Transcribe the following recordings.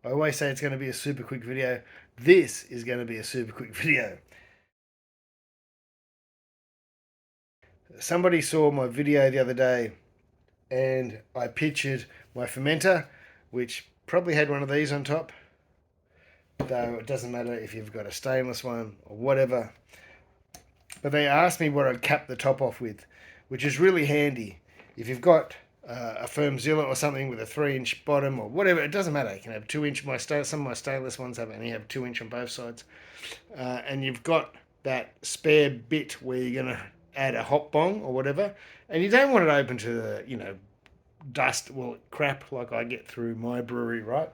I always say it's going to be a super quick video. This is going to be a super quick video. Somebody saw my video the other day and I pictured my fermenter, which probably had one of these on top, though it doesn't matter if you've got a stainless one or whatever. But they asked me what I'd cap the top off with, which is really handy. If you've got a Fermzilla or something with a 3-inch bottom or whatever, it doesn't matter. You can have 2-inch. Some of my stainless ones only have 2-inch on both sides, and you've got that spare bit where you're going to add a hot bong or whatever, and you don't want it open to the dust, well, crap like I get through my brewery, right?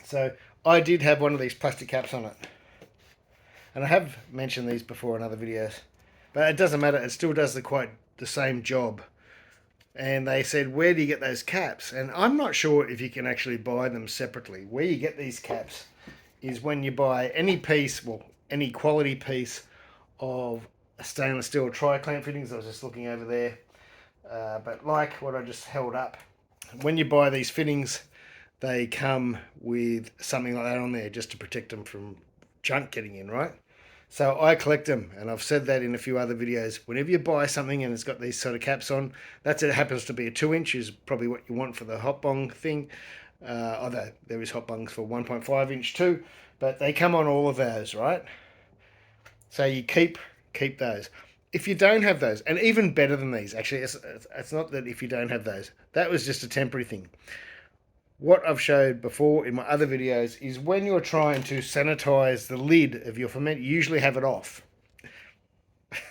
So I did have one of these plastic caps on it, and I have mentioned these before in other videos, but it doesn't matter. It still does quite the same job. And they said, where do you get those caps? And I'm not sure if you can actually buy them separately. Where you get these caps is when you buy any piece, well, any quality piece of stainless steel tri-clamp fittings. I was just looking over there. But like what I just held up, when you buy these fittings, they come with something like that on there just to protect them from junk getting in, right? So I collect them, and I've said that in a few other videos. Whenever you buy something and it's got these sort of caps on, it happens to be a 2-inch is probably what you want for the hot bong thing. Although there is hot bongs for 1.5-inch too, but they come on all of those, right? So you keep those. If you don't have those, and even better than these, actually, it's not that if you don't have those, that was just a temporary thing. What I've showed before in my other videos is when you're trying to sanitize the lid of your ferment, you usually have it off.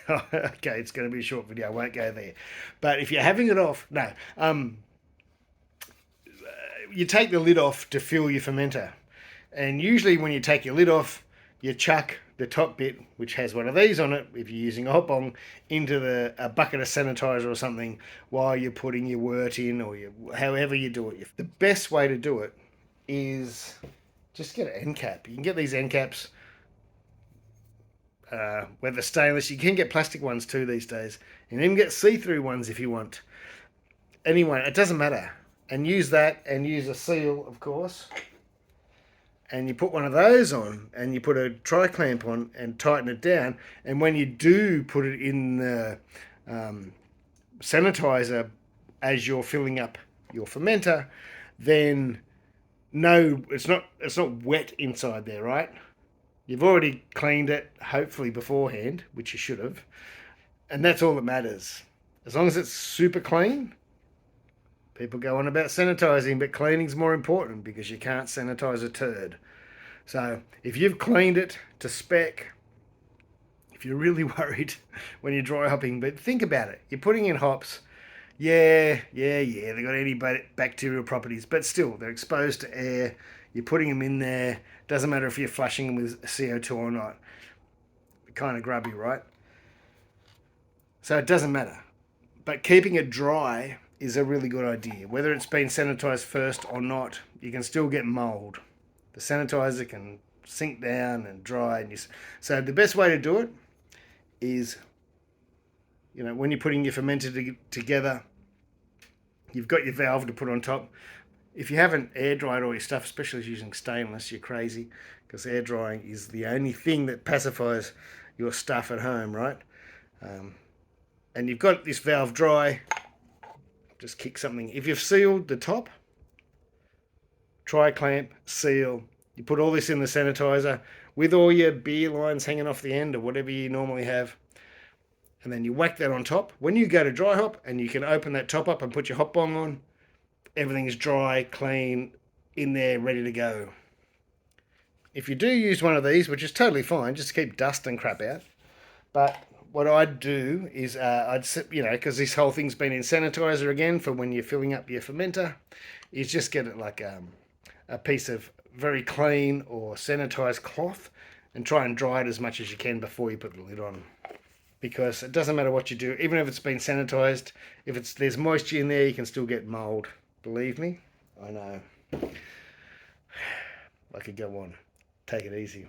Okay, it's going to be a short video. I won't go there. But if you're having it off, no. You take the lid off to fill your fermenter. And usually when you take your lid off, you chuck the top bit, which has one of these on it, if you're using a hot bong, into a bucket of sanitizer or something while you're putting your wort in, or however you do it. The best way to do it is just get an end cap. You can get these end caps, whether stainless, you can get plastic ones too these days, and even get see-through ones if you want. Anyway, it doesn't matter. And use that, and use a seal, of course. And you put one of those on, and you put a tri-clamp on and tighten it down. And when you do put it in the sanitizer as you're filling up your fermenter, then no, it's not wet inside there, right? You've already cleaned it, hopefully beforehand, which you should have, and that's all that matters. As long as it's super clean. People go on about sanitizing, but cleaning's more important because you can't sanitize a turd. So if you've cleaned it to spec, if you're really worried when you're dry hopping, but think about it. You're putting in hops. Yeah, they've got antibacterial properties, but still, they're exposed to air. You're putting them in there. Doesn't matter if you're flushing them with CO2 or not. Kind of grubby, right? So it doesn't matter. But keeping it dry is a really good idea. Whether it's been sanitized first or not, you can still get mold. The sanitizer can sink down and dry. So the best way to do it is, when you're putting your fermenter together, you've got your valve to put on top. If you haven't air dried all your stuff, especially using stainless, you're crazy, because air drying is the only thing that pacifies your stuff at home, right? And you've got this valve dry. Just kick something. If you've sealed the top, tri-clamp, seal. You put all this in the sanitizer with all your beer lines hanging off the end or whatever you normally have. And then you whack that on top. When you go to dry hop, and you can open that top up and put your hot bong on, everything's dry, clean, in there, ready to go. If you do use one of these, which is totally fine, just to keep dust and crap out, but what I'd do is because this whole thing's been in sanitizer again for when you're filling up your fermenter, is just get it like a piece of very clean or sanitized cloth and try and dry it as much as you can before you put the lid on. Because it doesn't matter what you do, even if it's been sanitized, if there's moisture in there, you can still get mold. Believe me, I know. I could go on. Take it easy.